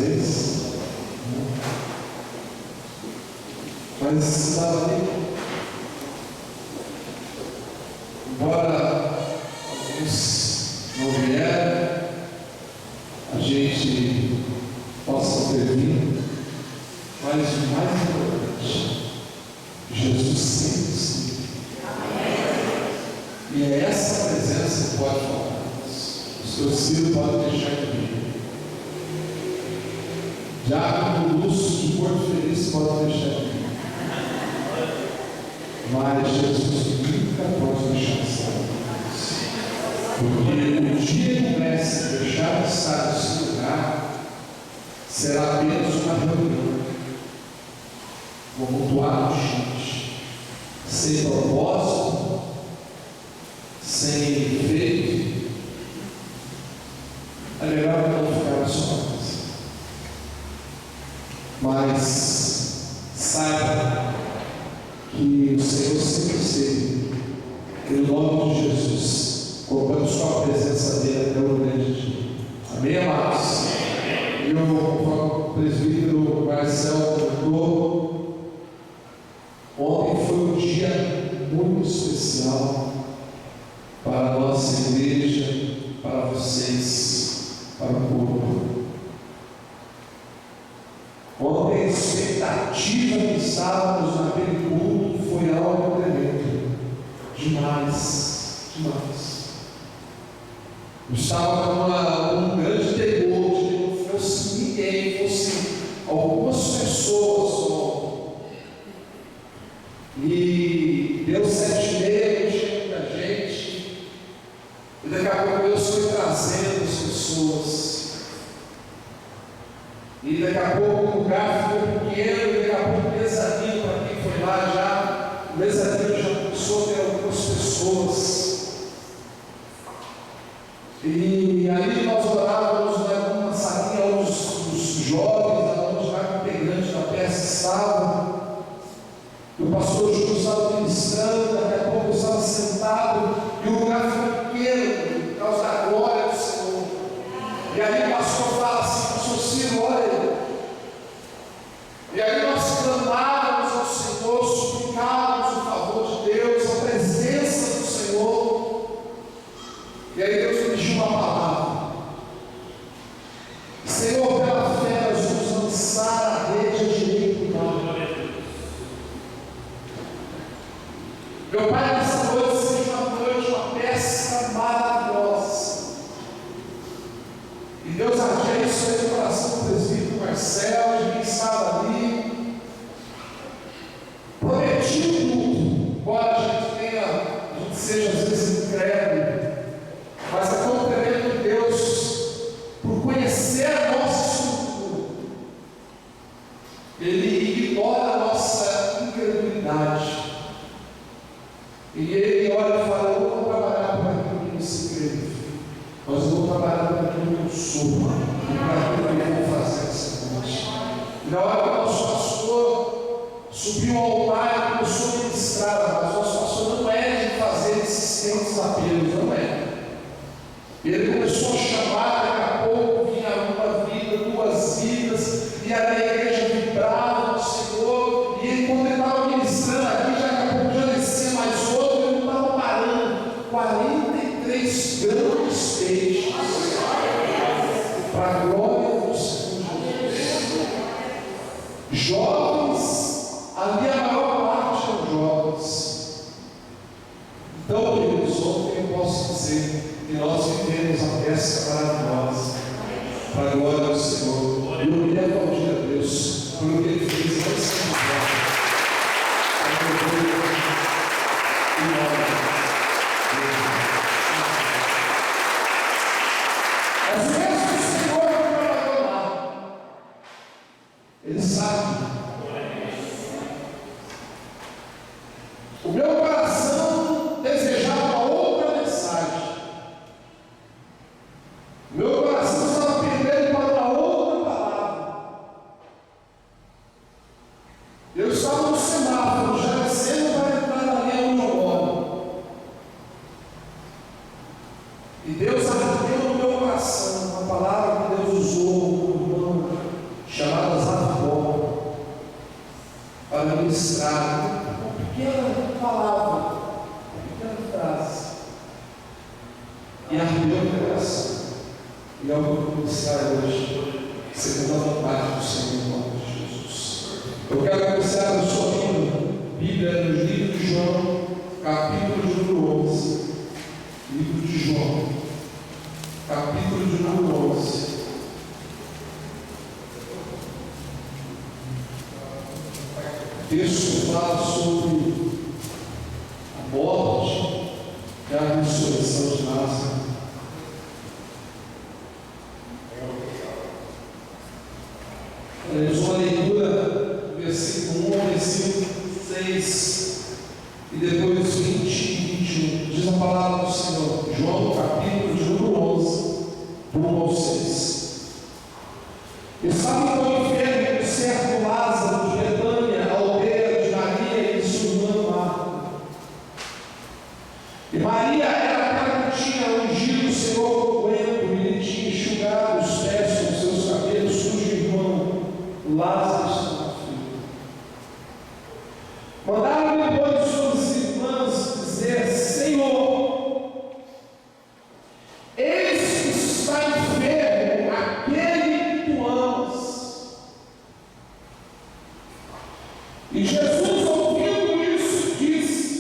vez. Mas estava ali. Embora alguns não vieram, a gente possa ter vindo, mas o mais importante, Jesus sempre esteve. E é essa presença que pode falar. Os seus filhos podem deixar de vir. Diácono Lúcio de Porto Feliz pode deixar de vir. Mas Jesus nunca pode deixar de estar. Porque o dia que o mestre deixar de estar nesse lugar, será apenas uma reunião, um amontoado de gente, sem propósito, sem efeito. É melhor não ficar na sua casa. Mas saiba que o Senhor sempre esteve, que no nome de Jesus, colocamos sua presença dele até o grande dia. Amém, amados? E o presbítero Marcelo contou, ontem foi um dia muito especial para a nossa igreja, para vocês, para o povo. Ontem a expectativa que estávamos naquele culto foi algo tremendo, demais, demais. Eu estava com um grande temor de que não fosse ninguém, fosse algumas pessoas só. E deu 7h30, não tinha muita gente. E daqui a pouco Deus foi trazendo as pessoas. E daqui a pouco o lugar ficou pequeno, e daqui a pouco o mezanino, para quem foi lá já, o mezanino já começou a ter algumas pessoas. E ali nós orávamos numa salinha onde os jovens, onde já integrantes da peça estavam. O pastor Júlio estava ministrando, daqui a pouco eu estava sentado, e o lugar ficou pequeno, por causa da glória do Senhor. E ali o pastor fala assim, pastor Ciro, olha. E aí nós clamávamos ao Senhor, suplicávamos o favor de Deus, a presença do Senhor. E aí Deus me pediu uma palavra. Senhor, pela fé nós vamos lançar a rede à direita do mar. Meu Pai, nessa noite seja uma noite, uma pesca maravilhosa. E Deus adia isso aí no coração do presbítero Marcelo, de quem estava ali. Prometi tudo, embora a gente seja às vezes incrédulo, mas é tão tremendo Deus, por conhecer a nossa estrutura, Ele ignora a nossa incredulidade. E Ele olha e fala, eu vou trabalhar para aquilo que você crê, mas eu vou trabalhar para aquilo que eu sou, e para aquilo que eu vou fazer essa noite. E na hora que o nosso pastor subiu ao altar e começou a ministrar, mas o nosso pastor não é de fazer esses tempos apelos, não é. Ele começou a chamar, daqui a pouco vinha uma vida, duas vidas, e a igreja vibrava no Senhor, e quando ele estava ministrando aqui, já daqui a pouco já descia mais outro, ele não estava parando. 43 grandes peixes, para a glória do Senhor Jesus. Jovens, ali a maior parte eram jovens. Então, queridos, ontem eu posso dizer que nós vivemos a pesca maravilhosa, para a glória do Senhor. E eu queria aplaudir a Deus por o que Ele fez antes de nós. Às vezes o Senhor não trabalhou lá. Ele sabe. O meu coração desejava outra mensagem. O meu coração estava pendendo para uma outra palavra. Eu estava no semáforo, já descendo para entrar na linha onde eu moro. E Deus ardeu no meu coração, uma palavra que Deus usou, irmão ministrado uma pequena palavra, uma pequena frase, e ardeu o coração. E é o que eu vou ministrar hoje, segundo a vontade do Senhor, em nome de Jesus. Eu quero começar a sua Bíblia no livro de João, capítulo de número 11. Livro de João, capítulo de número 11. O texto fala sobre a morte e a ressurreição de Lázaro. Faremos uma leitura do versículo 1 ao versículo 6 e depois 20 e 21. Diz a palavra do Senhor, João, capítulo de número 11, do 1 ao 6. Estava então enfermo um certo Lázaro de Betânia, a aldeia de Maria e de sua irmã Marta. E Maria era aquela que tinha ungido o Senhor com unguento e lhe tinha enxugado os pés com seus cabelos, cujo irmão Lázaro estava aflito. Mandaram depois suas irmãs dizer: Senhor, eis que está enfermo aquele que tu amas. E Jesus, ouvindo isso, disse: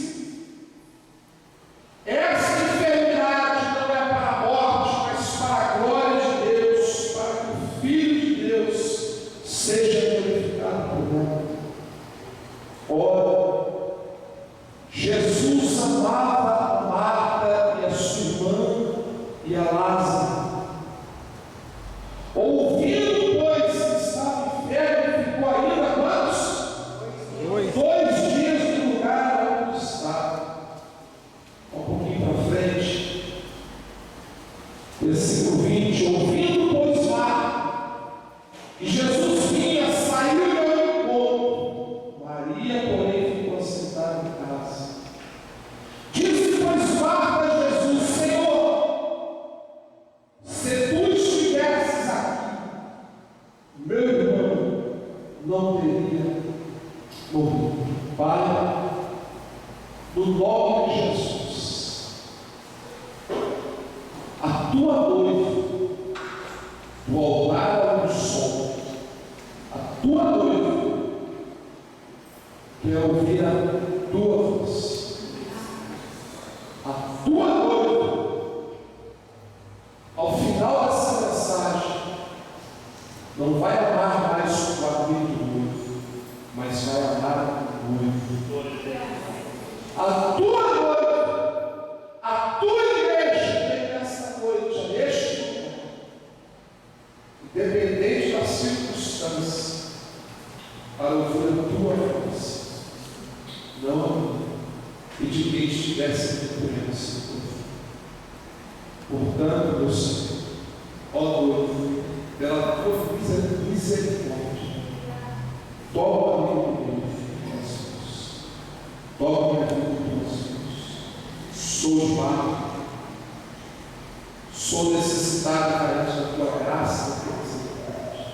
essa enfermidade não é para a morte, mas para a glória de Deus, para que o Filho de Deus seja glorificado por ela. Ora, Jesus amava a Marta e a sua irmã e a Lázaro. Ouvindo, pois, que estava enfermo, ficou ainda quantos? 2 dias no lugar onde estava. Um pouquinho para frente, versículo 20. Ouvindo, pois, Marta, e Jesus vinha, saiu ao encontro. Maria, porém, ficou sentada em casa. Disse, pois, Marta a Jesus: Senhor, se tu estivesses aqui, meu irmão não teria morrido. Pai, no nome de Jesus, a tua noiva, do altar ao som, a tua noiva quer ouvir a tua voz. A tua noiva, ao final dessa mensagem, não vai amar mais o amigo do noivo, mas vai amar o noivo. A tua noiva, a tua igreja vem nessa noite, neste momento, independente das circunstâncias, para ouvir a tua voz, não a minha, e de quem estivesse acompanhando esse povo. Portanto, meu Senhor, ó noivo, pela tua misericórdia, toma-me em Jesus, toma-me em Jesus. Sou mal, sou necessitado, carente da tua graça, da tua misericórdia.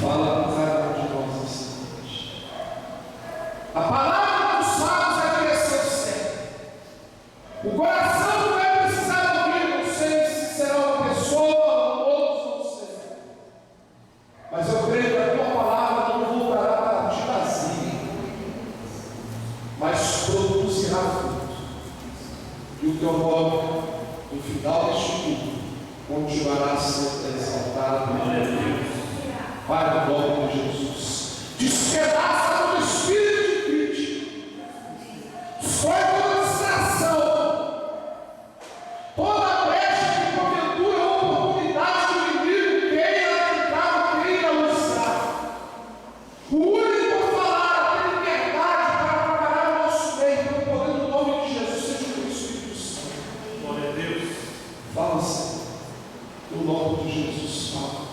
Fala com cada um de nós essa noite. A palavra dos sábios é crescer sempre. O coração não vai precisar ouvir, não sei se será uma pessoa ou todos vão ser. Mas eu creio que a tua palavra não voltará para ti vazia, mas produzirá fruto. E o teu nome, no final deste culto, continuará sendo exaltado. Pai, no nome de Jesus, despedaça todo espírito de crítica, destrói toda distração, toda brecha que porventura ou oportunidade do inimigo queira entrar, queira usar. O único a falar, a ter liberdade para trabalhar o nosso meio, pelo poder do nome de Jesus, seja o Espírito Santo. Glória a Deus. Fala, Senhor, no nome de Jesus, fala.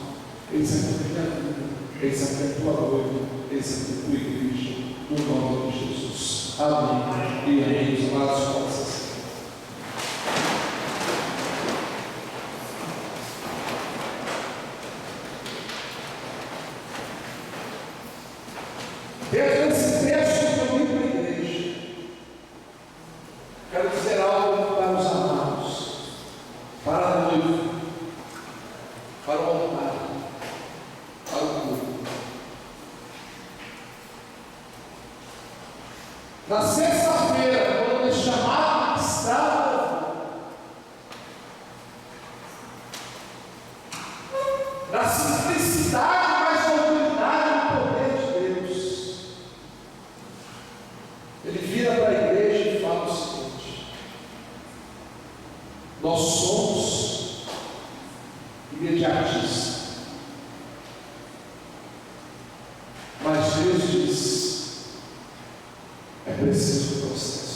Eis aqui a minha vida, eis aqui a tua noiva, eis aqui a tua igreja, no nome de Jesus. Amém e amém. Os amados possam. Deus na simplicidade, mas na autoridade do poder de Deus. Ele vira para a igreja e fala o seguinte: nós somos imediatistas, mas Deus diz: é preciso processo.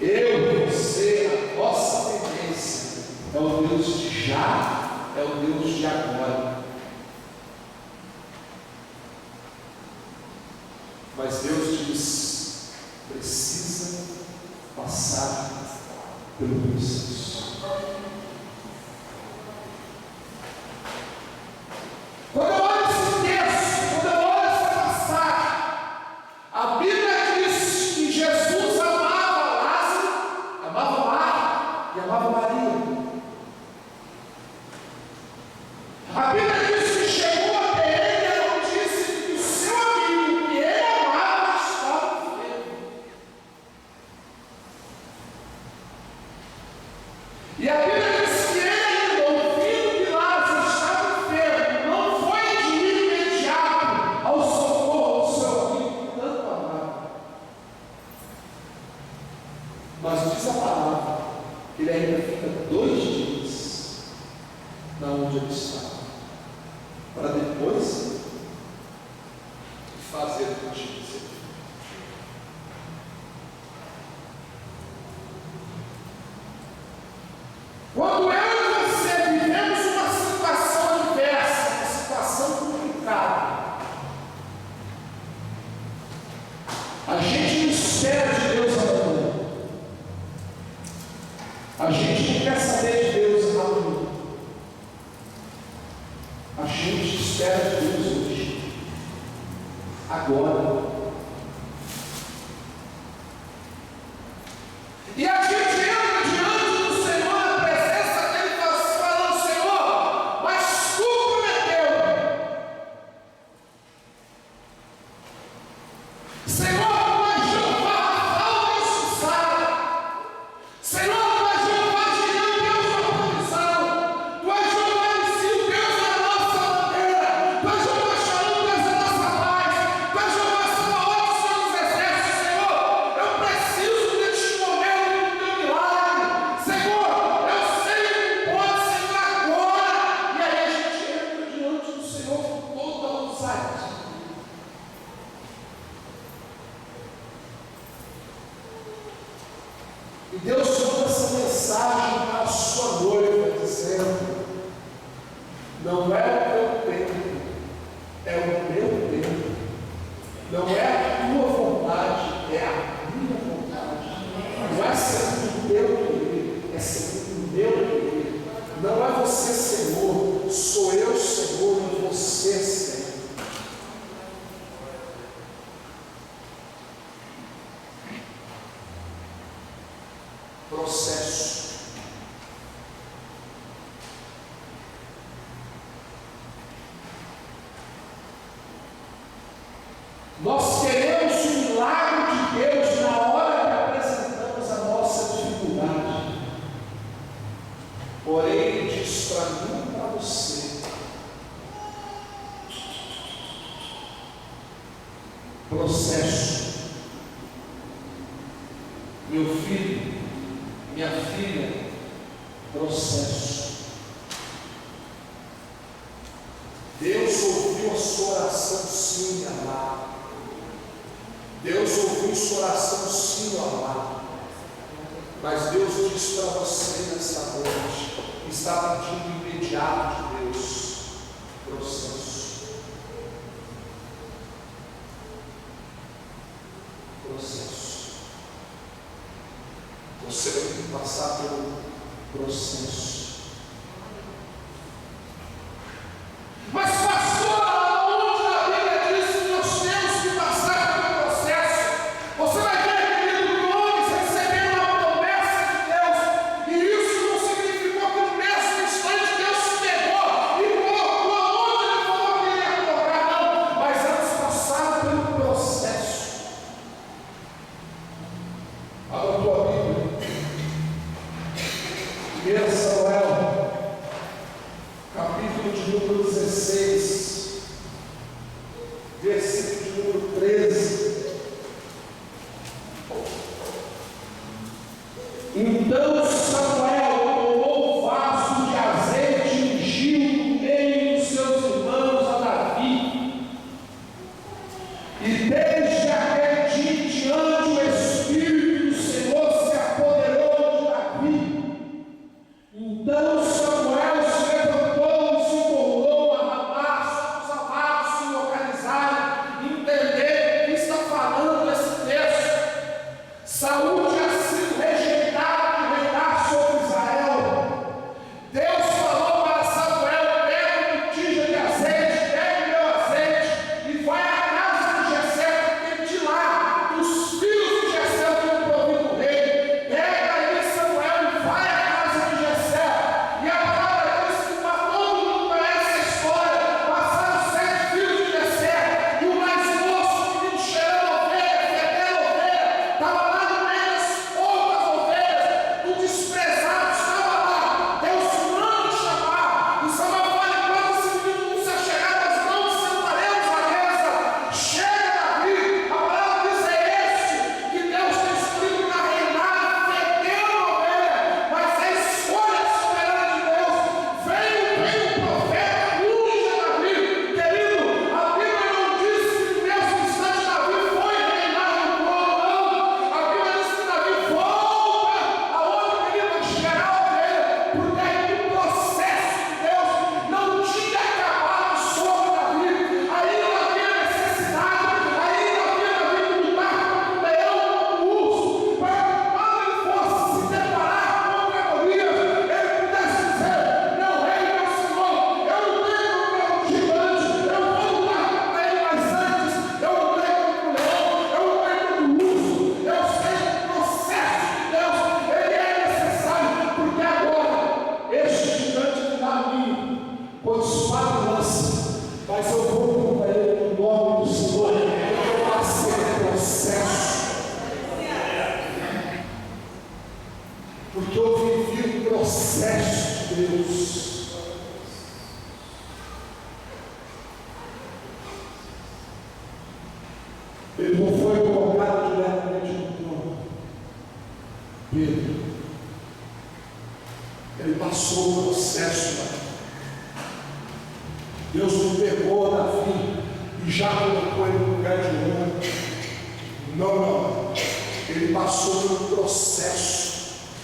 Eu, você, a nossa tendência é o Deus de já, é o Deus de agora. Mas Deus diz: precisa passar pelo processo. Quando eu olho esse texto, quando eu olho essa passagem, a Bíblia diz que Jesus amava Lázaro, amava Marta e amava Maria. A Bíblia diz que chegou até ele e ela disse que o seu amigo, que ele amava, estava enfermo. E a Bíblia diz que ele ainda, ouvindo que Lázaro estava enfermo, não foi de imediato ao socorro do seu amigo que tanto amava. Mas diz a palavra que ele ainda fica 2 dias na onde ele estava, para depois fazer o que tinha que ser. Quando eu e você vivemos uma situação adversa, uma situação complicada, a gente não espera de Deus amanhã, a gente não quer saber de Deus amanhã, a gente espera de Deus hoje, agora. E a gente entra diante do Senhor, na presença dele, falando: Senhor, mas tu prometeu. Senhor, tu és Jeová Rafa, Deus que sai. Senhor, tu és Jeová Jireh, Deus da provisão. Tu és Jeová Nissi, o Deus da nossa bandeira. Tu és Jeová Shalom, Deus da nossa paz. Tu és Jeová Sabaoth, Senhor dos exércitos. Senhor, eu preciso deste momento do teu milagre. Senhor, eu sei que pode ser agora. E aí a gente entra diante do Senhor com toda a ousadia. E Deus manda essa mensagem para a sua noiva, dizendo: não é o teu tempo, é o meu tempo. Não é a tua vontade, é a minha vontade. Não é segundo o teu querer, é segundo o meu querer. Não é você, Senhor, sou eu, Senhor, e você, Senhor. Processo. Nós queremos o milagre de Deus na hora que apresentamos a nossa dificuldade. Porém, Ele diz para mim e para você: processo. Meu filho, minha filha, processo. Deus ouviu a sua oração, sim, amado. Deus ouviu sua oração, sim, amado. Mas Deus diz para você nessa noite, está pedindo imediato de Deus, processo. Processo. Você vai ter que passar pelo processo. Mas, pastor, onde a Bíblia diz que nós temos que passar pelo processo? Você vai ver, querido, que homens receberam a promessa de Deus, e isso não significou que no mesmo instante Deus se pegou e colocou aonde Ele falou que Ele ia colocar, não. Mas eles passaram pelo processo. Abra a tua Bíblia. Então Samuel tomou o vaso de azeite e ungiu no meio dos seus irmãos a Davi. E desde aquele dia em diante o Espírito do Senhor se apoderou de Davi. Então Samuel se levantou e se tornou a Ramá, só os amados se localizarem e entender o que está falando esse texto. Saúl tinha sido rejeitado de reinar sobre Israel. Deus falou para Samuel: pega uma botija de azeite, pega o meu azeite e vai à casa de Jessé, porque de lá, dos filhos de Jessé, tem provido o rei. Pega aí Samuel e vai à casa de Jessé. E a palavra diz que todo mundo conhece a história. Passaram 7 filhos de Jessé, e o mais moço, menino cheirando ovelha, fedendo ovelha, estava lá no meio das poucas ovelhas, o desprezado estava lá. Deus manda chamar, e Samuel fala: enquanto esse menino não se achegar das mãos, sentaremos à mesa. Chega Davi, a palavra diz: é este que Deus tem escolhido para reinar, fedendo ovelha, mas é a escolha soberana de Deus. Veio o profeta, unge Davi. Querido, a Bíblia não diz que no mesmo instante Davi foi reinar no trono, não. A Bíblia diz que Davi volta aonde queria chegar a ovelha, porque aí o processo de Deus não tinha acabado sobre Davi. Ainda havia necessidade, ainda havia Davi que lutar contra o leão, contra o urso, para que quando ele fosse se deparar contra Golias, ele pudesse dizer: meu rei, meu senhor, eu lutei contra o gigante, eu vou lutar contra ele, mas antes eu lutei contra o leão, eu lutei contra o urso. Eu sei que o processo de Deus, ele é necessário, porque agora este gigante que dá a mim, quando espada e lança, mas eu vou contra ele no nome do Senhor. Eu passei o processo, porque eu vivi o processo de Deus. Ele não foi colocado diretamente no trono. Pedro, ele passou o processo lá. Deus não pegou Davi e já colocou ele no lugar de honra. Não. Ele passou pelo processo.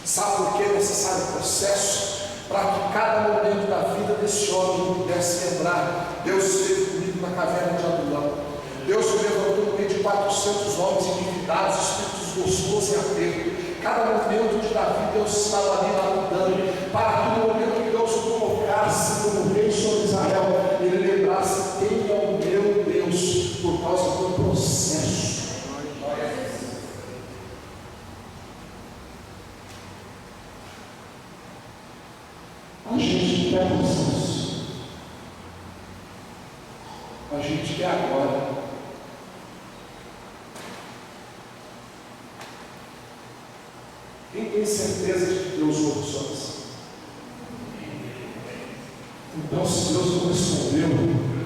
Sabe por que é necessário o processo? Para que cada momento da vida desse homem pudesse lembrar: Deus esteve comigo na caverna de Adulão. Deus me levantou no meio de 400 homens endividados, espíritos gostosos e apego. Cada momento de Davi, Deus estava ali lapidando, para que no momento que Deus o colocasse como rei sobre Israel, ele lembrasse quem é o meu Deus, por causa do processo. A gente quer processo, a gente quer agora. Quem tem certeza de que Deus ouve suas? Então, se Deus não respondeu,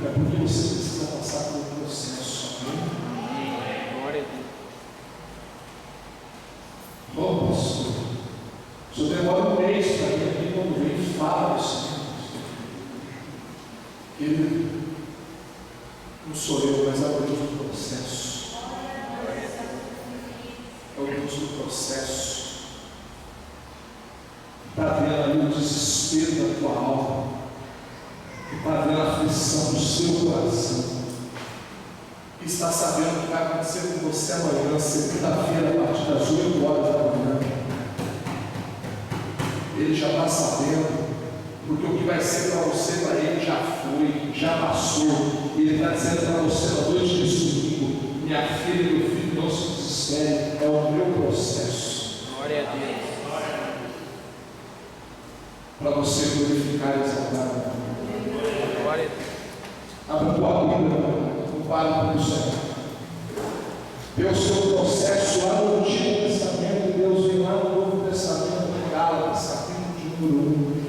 é porque você precisa passar pelo processo. Glória a Deus. Ô pastor, o senhor demora um mês para vir aqui, quando vem, fala do Senhor. Querido, não sou eu, mas é o Deus do processo. É o Deus do processo. Está vendo ali o desespero da tua alma, está vendo a aflição do seu coração, está sabendo o que vai acontecer com você amanhã, segunda-feira, a partir das 8 horas da manhã. Ele já está sabendo, porque o que vai ser para você, para ele já foi, já passou. Ele está dizendo para você na noite desse domingo: minha filha e meu filho, não se desesperem, é o meu processo. Glória a Deus. Para você glorificar e exaltar. Glória a Deus. Abra tua Bíblia, não para com isso. Vê o seu processo lá no Antigo Testamento, Deus vem lá no Novo Testamento, Gálatas, capítulo de número 1.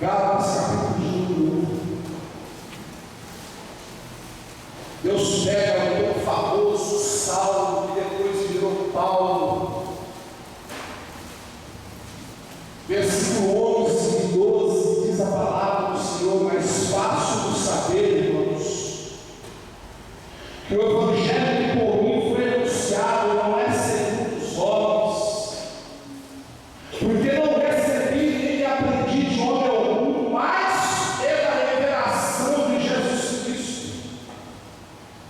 Gálatas, capítulo de número 1. Deus pega o famoso Saulo, que depois virou Paulo, que o Evangelho que por mim foi anunciado não é segundo os homens, porque não recebi nem aprendi de homem algum, mas pela revelação de Jesus Cristo.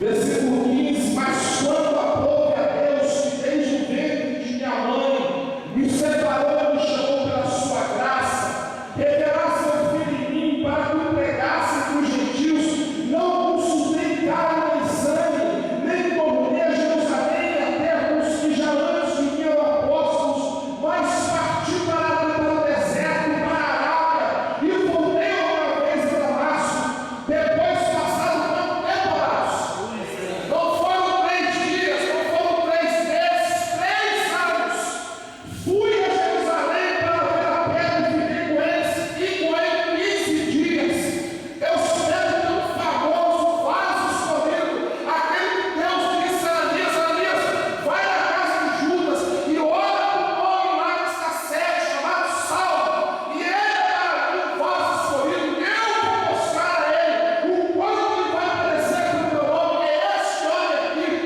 Versículo 15: mas quando aprove a Deus, que desde o ventre de minha mãe me separou e me chamou pela sua graça, revelar seu Filho em mim para que o pregasse para os gentios, não consultei carne nem sangue, nem tornei a Jerusalém a terra dos que já antes me tinham apóstolos, mas parti para o deserto, para a Arábia, e voltei outra vez a Damasco, depois passado quanto tempo, amados? Não foram 3 dias, não foram 3 meses, 3 anos. Fui a Jerusalém para ver a pedra e fiquei com ele 15 dias. Eu espero tão famoso, vaso escolhido, aquele que Deus disse a Ananias: vai na casa de Judas e ora para um homem lá que está cego, chamado Saulo, e ele é um vaso escolhido. Eu vou mostrar a ele o quanto ele vai aparecer com o meu nome. É este homem aqui,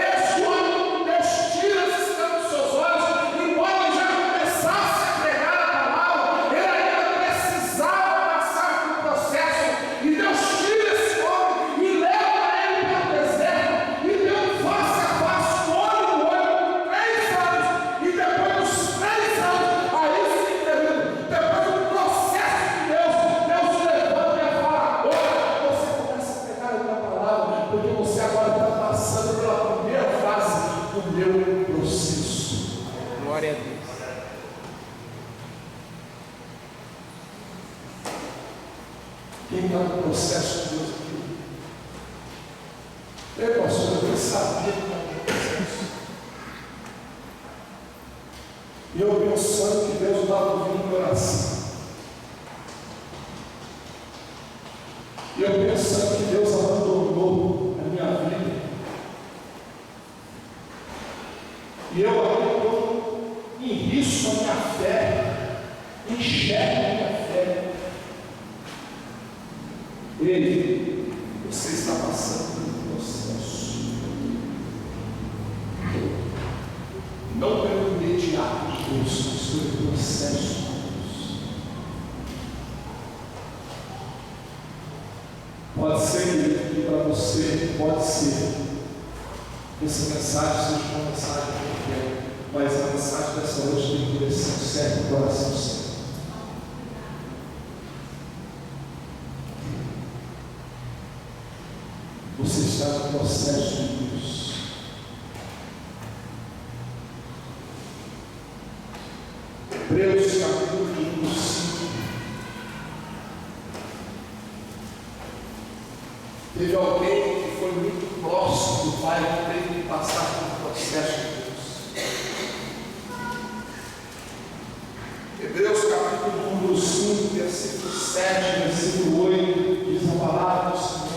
este homem que Deus tira esse escândalo dos seus olhos. Embora ele já começasse a pregar a palavra, ele ainda precisava passar por um processo, e Deus tira esse homem e leva ele para o deserto, e deu um face a face, olho no olho, por 3 anos, e depois dos 3 anos, aí sim, querido, depois do processo de Deus te levanta e fala: agora você começa a pregar a minha palavra, porque você agora está passando pela primeira fase do meu processo. Glória a Deus. Quem está no processo de Deus aqui? Eu, pastor, eu sabia que estava no processo. E eu pensando que Deus estava ouvindo minha oração. E eu pensando que Deus abandonou a minha vida. E eu ainda estou em risco a minha fé, enxergo a minha fé. Ei, você está passando por um processo. Não pelo imediato de Deus, mas pelo processo de Deus. Pode ser que para você, pode ser que essa mensagem seja uma mensagem de fé, mas a mensagem dessa noite tem direção certa, coração certo. Você está no processo de Deus. Hebreus capítulo 5. Teve alguém que foi muito próximo do Pai que teve que passar pelo processo de Deus. Hebreus capítulo 5, versículo 7, versículo 8, diz a palavra do Senhor: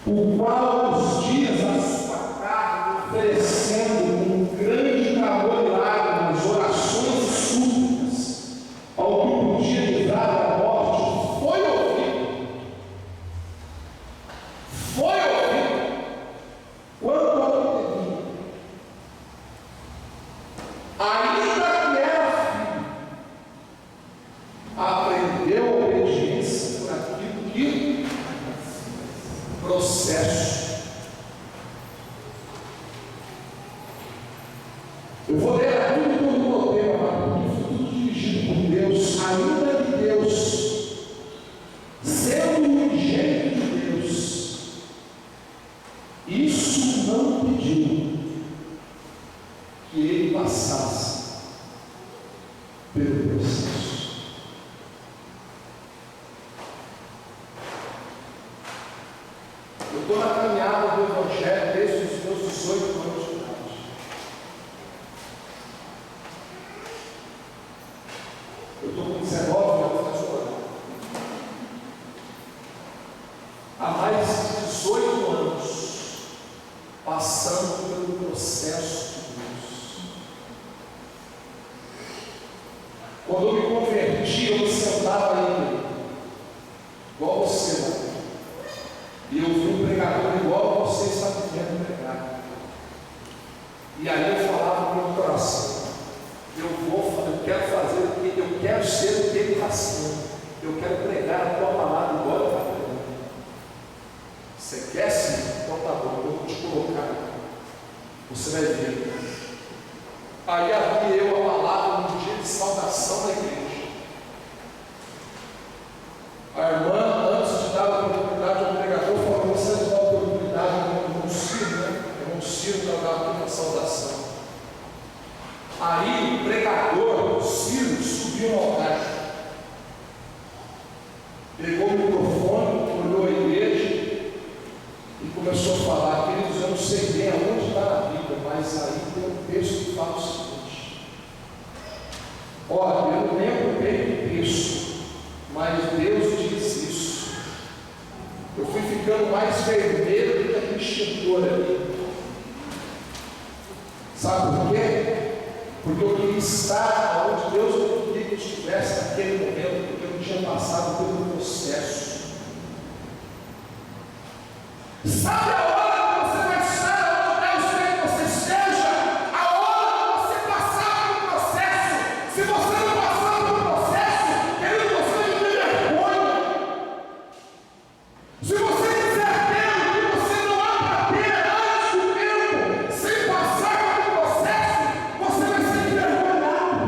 o qual os dias a sua carne, oferecendo um grande calor e lágrimas, orações e súplicas, ao que podia livrar da morte, foi ouvido. Foi ouvido. Quanto ao que devia, ainda que era filho, aprendeu a obediência por aquilo que processo. Eu vou ler tudo do meu tema, porque foi tudo dirigido por Deus, ainda que Deus, sendo o engenho de Deus, isso não pediu que ele passasse pelo processo. Eu estou na caminhada do Evangelho desde os meus 18 anos de idade. Eu estou com 19 anos nessa hora. Há mais de 18 anos passando pelo processo de Deus. Quando eu me converti, eu me sentava ainda, igual você, e eu vi um pregador igual a colocar. Você vai ver. Aí havia eu a palavra no dia de saudação da igreja. A irmã, antes de dar a oportunidade ao pregador, falou: você dá a oportunidade ao irmão Ciro, né? Irmão Ciro para dar aqui uma saudação. Aí o pregador, Ciro, subiu no altar, pegou o microfone, olhou a igreja e começou a falar. Queridos, eu não sei bem aonde está na Bíblia, mas aí tem um texto que fala o seguinte: olha, eu não lembro bem do texto, mas Deus diz isso. Eu fui ficando mais vermelho do que aquele extintor ali. Sabe por quê? Porque eu queria estar onde Deus não queria que eu estivesse naquele momento, porque eu não tinha passado pelo processo. Sabe a hora que você vai estar onde Deus quer que você esteja? A hora que você passar pelo processo. Se você não passar pelo processo, querido, você não tem vergonha. Se você quiser ter o que você não há para ter antes do tempo, sem passar pelo processo, você vai ser envergonhado.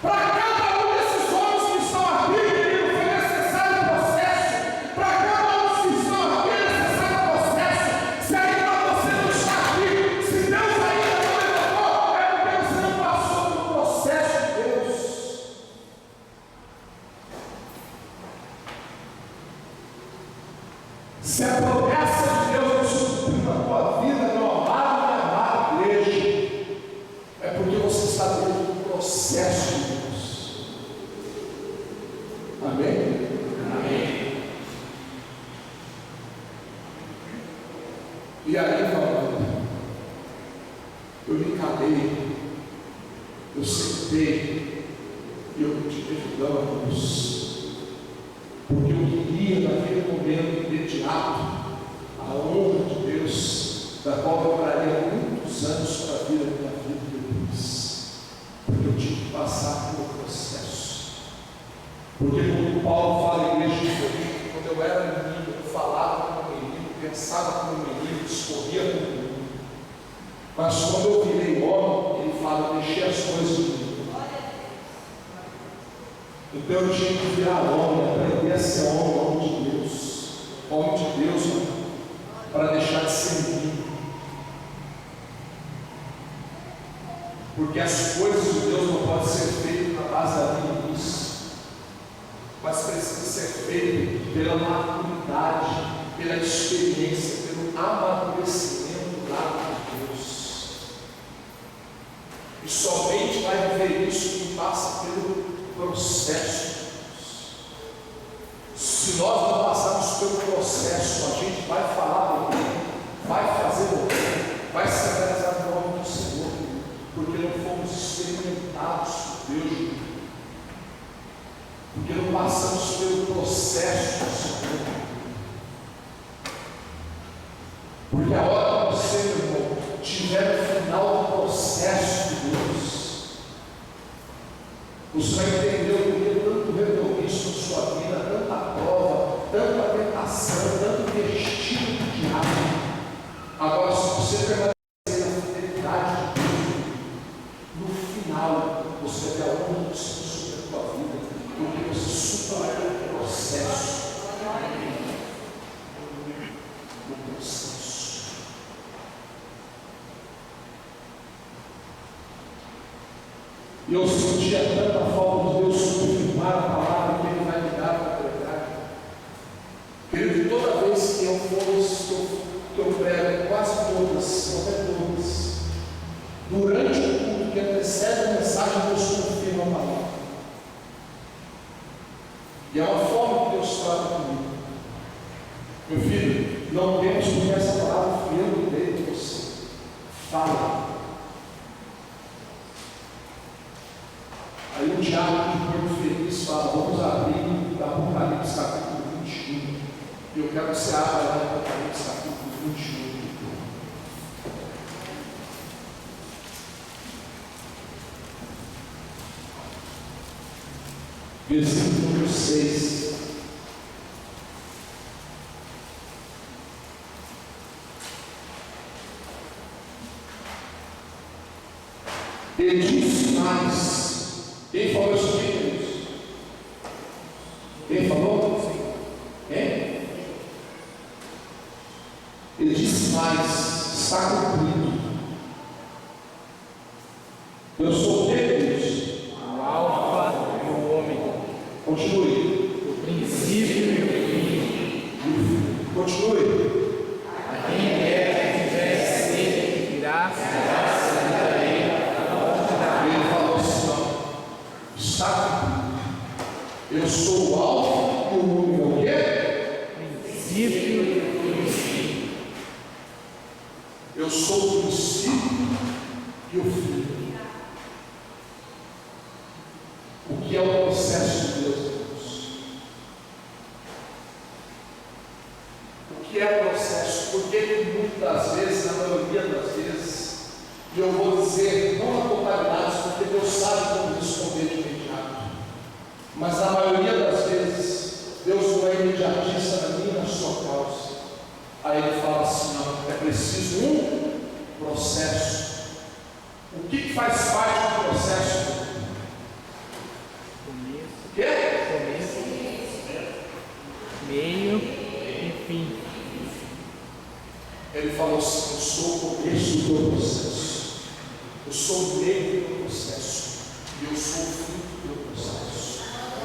Para cada um desses homens que estão aqui, querido, foi necessário um processo. Para cada um que estão aqui é necessário um processo. Se ainda você não está aqui, se Deus ainda não levantou, é porque você não passou pelo processo de Deus. Se a promessa de Deus não se cumprir na tua vida, meu amado e amada igreja, é porque você está dentro do processo de Deus. Amém? Amém. E aí, falando, eu me calei, eu sentei e eu pedi perdão a Deus. Porque eu queria, naquele momento imediato, a honra de Deus, da qual eu traria muitos anos para vir a minha vida depois. Porque eu tive que passar pelo processo. Porque quando Paulo fala em igreja de Corinto, quando eu era menino, eu falava como menino, pensava como menino, discorria como menino. Mas quando eu virei homem, ele fala: eu deixei as coisas de mim. Então eu tinha que virar homem, aprender a ser homem de Deus, para deixar de ser menino. Porque as coisas de Deus não podem ser feitas na base da meninice, mas precisa ser feito pela maturidade, pela experiência, pelo amadurecimento do lado de Deus. E somente vai viver isso quem passa pelo processo. Se nós não passarmos pelo processo, a gente vai falar bem, vai fazer bem, vai se realizar no nome do Senhor, porque não fomos experimentados por Deus, porque não passamos pelo processo do Senhor. Porque a hora que você, meu irmão, tiver no final do processo de Deus, você vai entender o que tanto retorniço na sua vida, tanta prova, tanta tentação, tanto vestido do diabo. Agora, se você permanecer na fidelidade de Deus, no final, você vai ter a honra do Senhor sobre a tua vida, porque você superou o processo. O processo. E eu sentia tanta falta de Deus confirmar a palavra que Ele vai me dar para pregar. Querido, toda vez que eu prego, quase todas, não é todas, durante o culto que antecede a mensagem, Deus confirma a palavra. E é uma forma que Deus trata comigo. Meu filho, não temos porque essa palavra fui eu que dei de você. Fala. Aí o diabo de Porto Feliz fala: vamos abrir Apocalipse capítulo 21. E eu quero que você abra lá em Apocalipse capítulo 21. Versículo número 6. Ele disse mais. Quem falou isso aqui, queridos? Quem falou? Sim. Quem? Ele disse mais. Está cumprido. Eu sou o que, queridos? O Alfa e o Ômega. Continue. O princípio e o fim. Continue. A quem quer que tivesse sede de graça, darei a fonte da vida. Ele falou assim, ó, está cumprido. Eu sou o alfa e o ômega, o quê? Princípio e o fim. Eu sou o princípio e o fim. O que é o processo de Deus, irmãos? O que é processo? Porque muitas vezes, na maioria das vezes, e eu vou dizer, não na totalidade, porque Deus sabe como responder de imediato, mas na maioria das vezes, Deus não é imediatista na minha e na sua causa. Aí Ele fala assim, ó, é preciso um processo. O que faz parte do processo? O quê? Começo, meio e fim. Ele falou assim, eu sou o começo do teu processo, eu sou o meio do teu processo, e eu sou o fim do teu processo.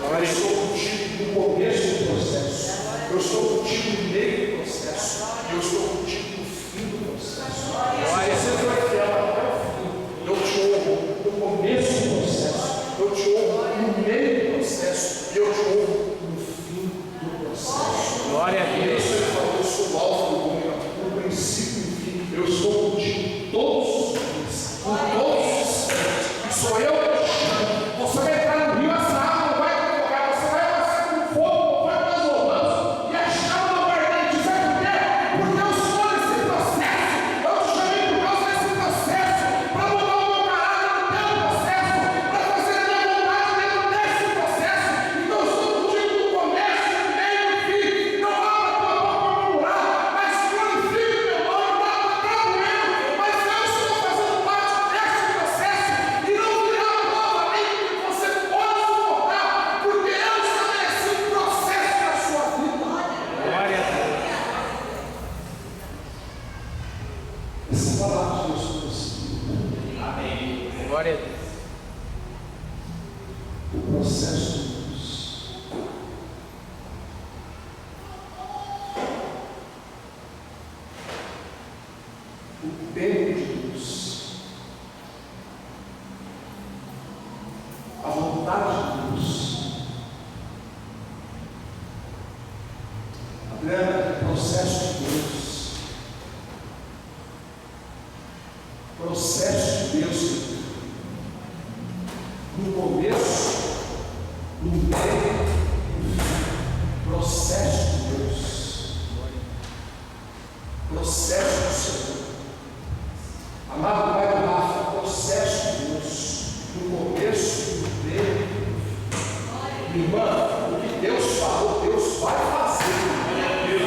Eu estou contigo no começo do processo, eu estou contigo no meio do processo, e eu estou contigo no fim do processo. Se você for fiel até o fim, eu te honro no começo do processo, eu te honro no meio do processo, e eu te honro no fim do processo. Glória a Deus. Ele falou, eu sou o alfa e o ômega, o princípio e o fim. Eu estou contigo todos os dias, com todos os tempos. Sou eu que te chamo. Você vai entrar no rio, essa água não vai te afogar. Você vai passar com fogo, não vai transbordando, e a chama não vai arder. Sabe por quê? Porque eu sou esse processo. Eu te chamei por causa desse processo, para mudar o meu caráter no teu processo, para fazer a minha vontade dentro desse processo. Então eu estou contigo no começo, no meio e no fim. Não abra a tua boca para murmurar, mas glorifique o meu nome, dá para doendo, mas eu estou fazendo parte desse processo e não virá prova nem que você pode suportar, porque eu estabeleci um processo na sua vida. Glória a Deus. Essa palavra de Deus para você. Amém. Glória a Deus. O processo de Deus. O tempo de Deus. A vontade de Deus. Adriana, processo de Deus. Processo de Deus, querido. No começo, no meio e no fim. Processo de Deus. Processo do Senhor. Amado Pai do Rafa, processo de Deus. No começo, no meio e no fim. Irmã, o que Deus falou, Deus vai fazer.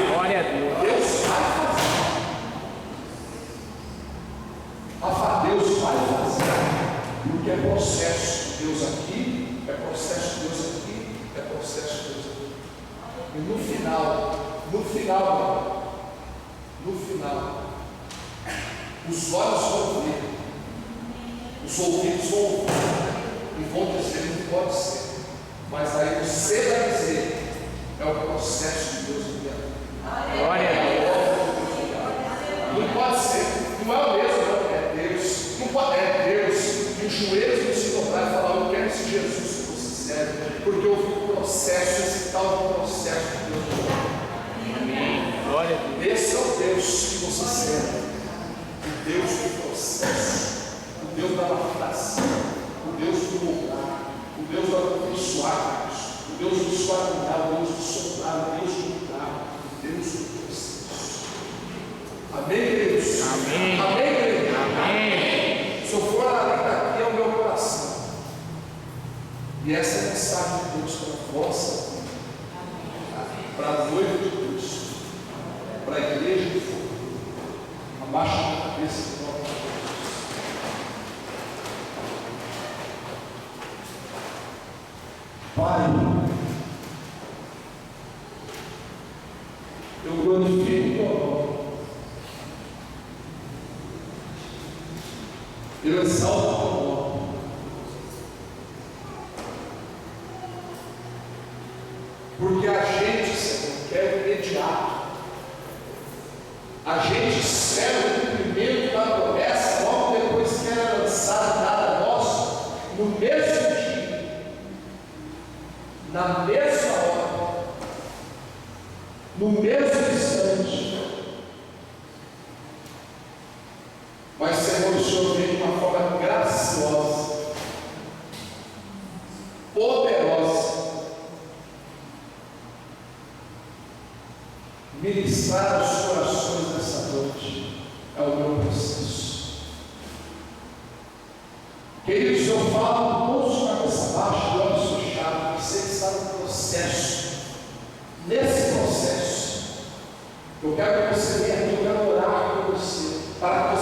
Glória a Deus. Deus vai fazer. Rafa, Deus vai fazer. Porque é processo de Deus aqui, é processo de Deus aqui, é processo de Deus aqui. E no final, os olhos vão ver, os ouvidos vão ouvir, e vão dizer, não pode ser. Mas aí você vai dizer, é o processo de Deus em minha vida. Glória a Deus. Não pode ser, não é o mesmo, não, é Deus. Não pode, é Deus. E os joelhos vão se dobrar e falar, eu quero esse Jesus que você serve, porque eu vi o processo, esse tal de processo de Deus. Amém. Glória a Deus. Esse é o Deus que você serve, o Deus do processo, o Deus da lapidação, o Deus do moldar, o Deus do aperfeiçoar, o Deus do esquadrinhar, o Deus do soprar, o Deus do mudar, o Deus do processo. Amém, queridos? Amém. Amém, queridos? Amém. Se eu for além daqui é o meu coração. E essa é a mensagem de Deus para a vossa vida, para a noiva de Deus, para a igreja de fogo. Abaixa a cabeça de nós. Eu exalto o teu nome. Porque a gente, Senhor, quer o imediato. A gente espera o cumprimento da promessa logo depois que ela é lançada nada nosso, no mesmo dia, na mesma hora, no mesmo instante. Mas, Senhor, o Senhor vem de uma forma graciosa, poderosa, ministrar os corações nessa noite. É o meu processo. Queridos, eu falo todos de cabeça baixa, de olhos fechados, você está no processo. Nesse processo, eu quero que você venha aqui, eu quero orar por você, para que